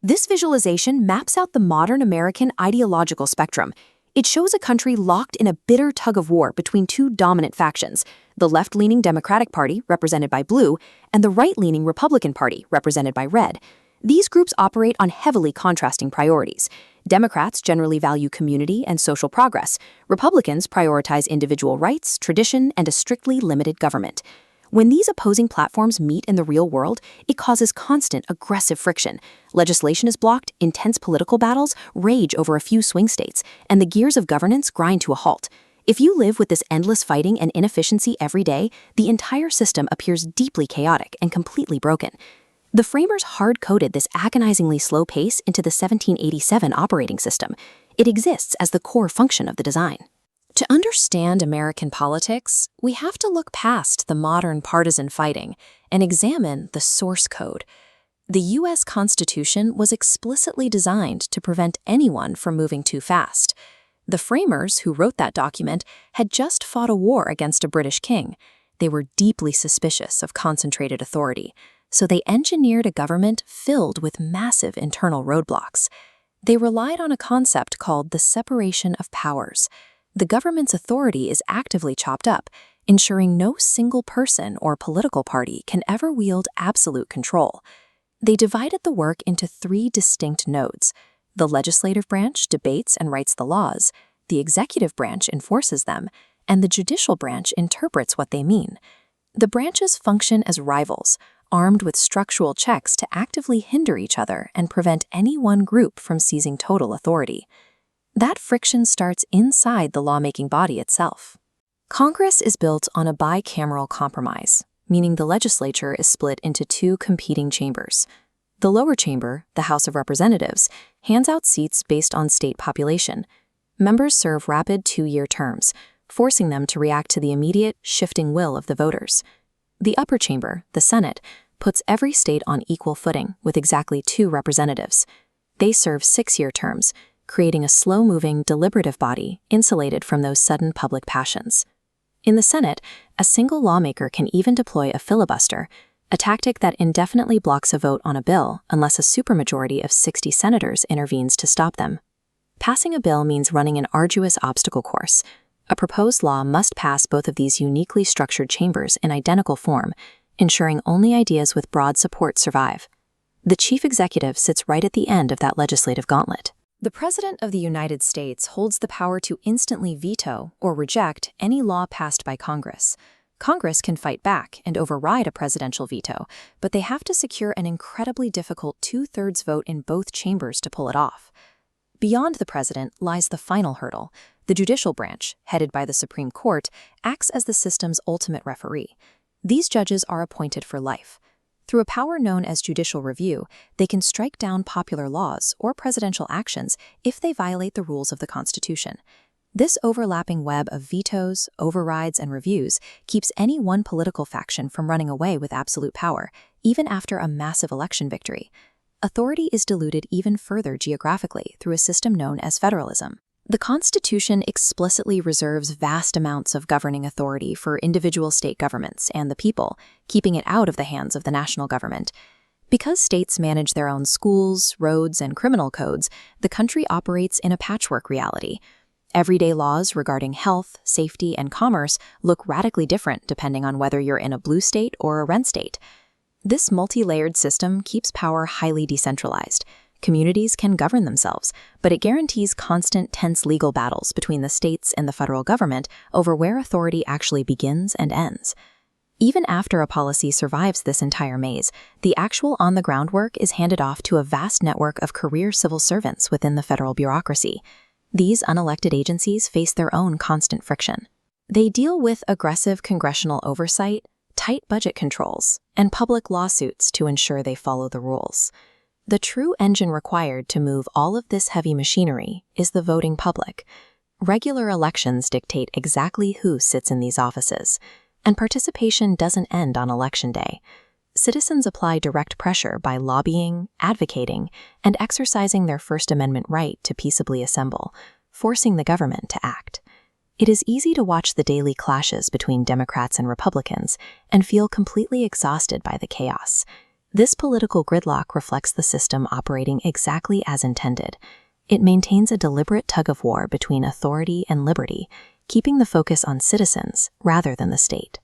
This visualization maps out the modern American ideological spectrum. It shows a country locked in a bitter tug-of-war between two dominant factions, the left-leaning Democratic Party, represented by blue, and the right-leaning Republican Party, represented by red. These groups operate on heavily contrasting priorities. Democrats generally value community and social progress. Republicans prioritize individual rights, tradition, and a strictly limited government. When these opposing platforms meet in the real world, it causes constant, aggressive friction. Legislation is blocked, intense political battles rage over a few swing states, and the gears of governance grind to a halt. If you live with this endless fighting and inefficiency every day, the entire system appears deeply chaotic and completely broken. The framers hard-coded this agonizingly slow pace into the 1787 operating system. It exists as the core function of the design. To understand American politics, we have to look past the modern partisan fighting and examine the source code. The U.S. Constitution was explicitly designed to prevent anyone from moving too fast. The framers who wrote that document had just fought a war against a British king. They were deeply suspicious of concentrated authority, so they engineered a government filled with massive internal roadblocks. They relied on a concept called the separation of powers. The government's authority is actively chopped up, ensuring no single person or political party can ever wield absolute control. They divided the work into three distinct nodes. The legislative branch debates and writes the laws, the executive branch enforces them, and the judicial branch interprets what they mean. The branches function as rivals, armed with structural checks to actively hinder each other and prevent any one group from seizing total authority. That friction starts inside the lawmaking body itself. Congress is built on a bicameral compromise, meaning the legislature is split into two competing chambers. The lower chamber, the House of Representatives, hands out seats based on state population. Members serve rapid 2-year terms, forcing them to react to the immediate, shifting will of the voters. The upper chamber, the Senate, puts every state on equal footing with exactly 2 representatives. They serve 6-year terms, creating a slow-moving, deliberative body insulated from those sudden public passions. In the Senate, a single lawmaker can even deploy a filibuster, a tactic that indefinitely blocks a vote on a bill unless a supermajority of 60 senators intervenes to stop them. Passing a bill means running an arduous obstacle course. A proposed law must pass both of these uniquely structured chambers in identical form, ensuring only ideas with broad support survive. The chief executive sits right at the end of that legislative gauntlet. The President of the United States holds the power to instantly veto or reject any law passed by Congress. Congress can fight back and override a presidential veto, but they have to secure an incredibly difficult 2/3 vote in both chambers to pull it off. Beyond the president lies the final hurdle. The judicial branch, headed by the Supreme Court, acts as the system's ultimate referee. These judges are appointed for life. Through a power known as judicial review, they can strike down popular laws or presidential actions if they violate the rules of the Constitution. This overlapping web of vetoes, overrides, and reviews keeps any one political faction from running away with absolute power, even after a massive election victory. Authority is diluted even further geographically through a system known as federalism. The Constitution explicitly reserves vast amounts of governing authority for individual state governments and the people, keeping it out of the hands of the national government. Because states manage their own schools, roads, and criminal codes, the country operates in a patchwork reality. Everyday laws regarding health, safety, and commerce look radically different depending on whether you're in a blue state or a red state. This multi-layered system keeps power highly decentralized. Communities can govern themselves, but it guarantees constant, tense legal battles between the states and the federal government over where authority actually begins and ends. Even after a policy survives this entire maze, the actual on-the-ground work is handed off to a vast network of career civil servants within the federal bureaucracy. These unelected agencies face their own constant friction. They deal with aggressive congressional oversight, tight budget controls, and public lawsuits to ensure they follow the rules. The true engine required to move all of this heavy machinery is the voting public. Regular elections dictate exactly who sits in these offices, and participation doesn't end on Election Day. Citizens apply direct pressure by lobbying, advocating, and exercising their First Amendment right to peaceably assemble, forcing the government to act. It is easy to watch the daily clashes between Democrats and Republicans and feel completely exhausted by the chaos. This political gridlock reflects the system operating exactly as intended. It maintains a deliberate tug-of-war between authority and liberty, keeping the focus on citizens rather than the state.